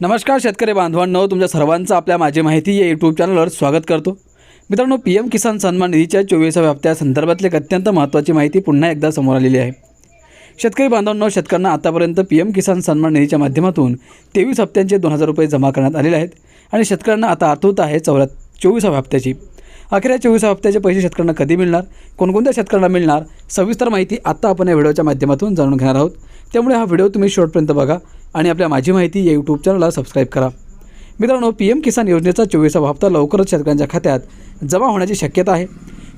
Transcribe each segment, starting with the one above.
नमस्कार शेतकरी बांधवांनो, तुमच्या सर्वांचं आपल्या माझी माहिती या यूट्यूब चॅनलवर स्वागत करतो। मित्रांनो, PM किसान सन्मान निधीच्या 24व्या हप्त्यासंदर्भातली एक अत्यंत महत्त्वाची माहिती पुन्हा एकदा समोर आलेली आहे। शेतकरी बांधवांनो, शेतकऱ्यांना आतापर्यंत PM किसान सन्मान निधीच्या माध्यमातून 23 हप्त्यांचे 2000 रुपये जमा करण्यात आलेले आहेत आणि शेतकऱ्यांना आता आतुरता आहे 24व्या हप्त्याची। अखेर 24व्या हप्त्याचे पैसे शेतकऱ्यांना कधी मिळणार, कोणकोणत्या शेतकऱ्यांना मिळणार, सविस्तर माहिती आता आपण या व्हिडिओच्या माध्यमातून जाणून घेणार आहोत। त्यामुळे हा व्हिडिओ तुम्ही शेवटपर्यंत बघा आणि आपल्या माझी माहिती या यूट्यूब चॅनलला सबस्क्राईब करा। मित्रांनो, PM किसान योजनेचा 24वा हप्ता लवकरच शेतकऱ्यांच्या खात्यात जमा होण्याची शक्यता आहे।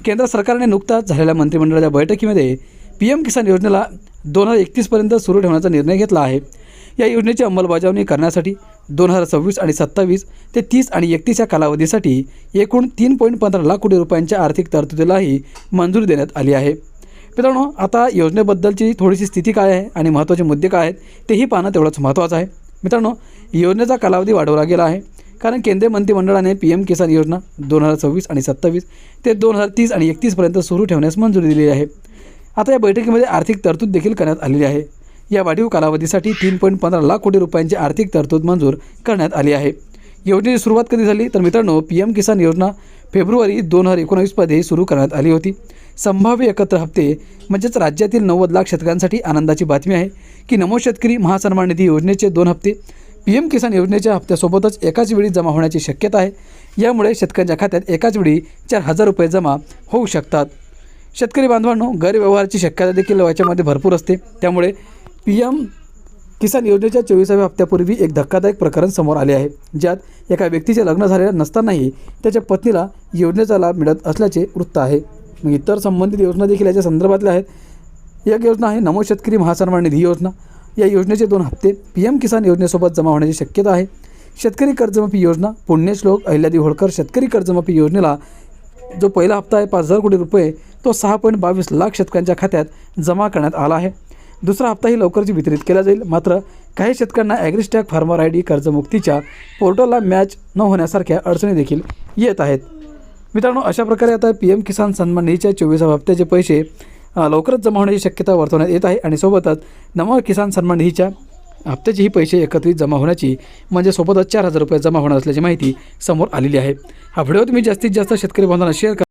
केंद्र सरकारने नुकताच झालेल्या मंत्रिमंडळाच्या बैठकीमध्ये PM किसान योजनेला 2031 पर्यंत सुरू ठेवण्याचा निर्णय घेतला आहे। या योजनेची अंमलबजावणी करण्यासाठी 2026 आणि 27 ते 30 आणि 31 या कालावधीसाठी एकूण 3.15 लाख कोटी रुपयांच्या आर्थिक तरतुदीलाही मंजुरी देण्यात आली आहे। मित्रांनो, आता योजनेबद्दलची थोडीशी स्थिती काय आहे आणि महत्त्वाचे मुद्दे काय आहेत तेही पाहणं तेवढंच महत्त्वाचं आहे। मित्रांनो, योजनेचा कालावधी वाढवला गेला आहे कारण केंद्रीय मंत्रिमंडळाने PM किसान योजना 2026 आणि 27 ते 2030 आणि 31 पर्यंत सुरू ठेवण्यास मंजुरी दिली आहे। आता या बैठकीमध्ये आर्थिक तरतूद देखील करण्यात आलेली आहे। या वाढीव कालावधीसाठी 3.15 लाख कोटी रुपयांची आर्थिक तरतूद मंजूर करण्यात आली आहे। योजनेची सुरुवात कधी झाली तर मित्रांनो, PM किसान योजना फेब्रुवारी 2019 मध्ये सुरू करण्यात आली होती। संभाव्य एकत्र हप्ते म्हणजेच राज्यातील 90 लाख शेतकऱ्यांसाठी आनंदाची बातमी आहे की नमो शेतकरी महासन्मान निधी योजनेचे 2 हप्ते PM किसान योजनेच्या हप्त्यासोबतच एकाच वेळी जमा होण्याची शक्यता आहे। यामुळे शेतकऱ्यांच्या खात्यात एकाच वेळी 4000 रुपये जमा होऊ शकतात। शेतकरी बांधवांनो, गैरव्यवहाराची शक्यता देखील याच्यामध्ये भरपूर असते। त्यामुळे PM किसान योजनेच्या 24व्या हप्त्यापूर्वी एक धक्कादायक प्रकरण समोर आले आहे, ज्यात एका व्यक्तीचे लग्न झालेले नसतानाही त्याच्या पत्नीला योजनेचा लाभ मिळत असल्याचे वृत्त आहे। मग इतर संबंधित योजना देखील याच्या संदर्भातल्या आहेत। एक योजना आहे नमो शेतकरी महासन्मान निधी योजना। या योजनेचे 2 हप्ते PM किसान योजनेसोबत जमा होण्याची शक्यता आहे। शेतकरी कर्जमाफी योजना, पुण्यश्लोक अहिल्यादेवी होळकर शेतकरी कर्जमाफी योजनेला जो पहिला हप्ता आहे 5000 कोटी रुपये तो 6.22 लाख शेतकऱ्यांच्या खात्यात जमा करण्यात आला आहे। दुसरा हप्ताही लवकरच वितरित केला जाईल। मात्र काही शेतकऱ्यांना ॲग्रिस्टॅक फार्मर ID कर्जमुक्तीच्या पोर्टलला मॅच न होण्यासारख्या अडचणी देखील येत आहेत। मित्रांनो, अशा प्रकारे आता PM किसान सन्मान निधीच्या 24व्या हप्त्याचे पैसे लवकरच जमा होण्याची शक्यता वर्तवण्यात येत आहे आणि सोबतच नमो किसान सन्मान निधीच्या हप्त्याचेही पैसे एकत्रित जमा होण्याची म्हणजे सोबतच 4000 रुपये जमा होणार असल्याची माहिती समोर आलेली आहे। हा व्हिडिओ तुम्ही जास्तीत जास्त शेतकरी बांधवांना शेअर करा।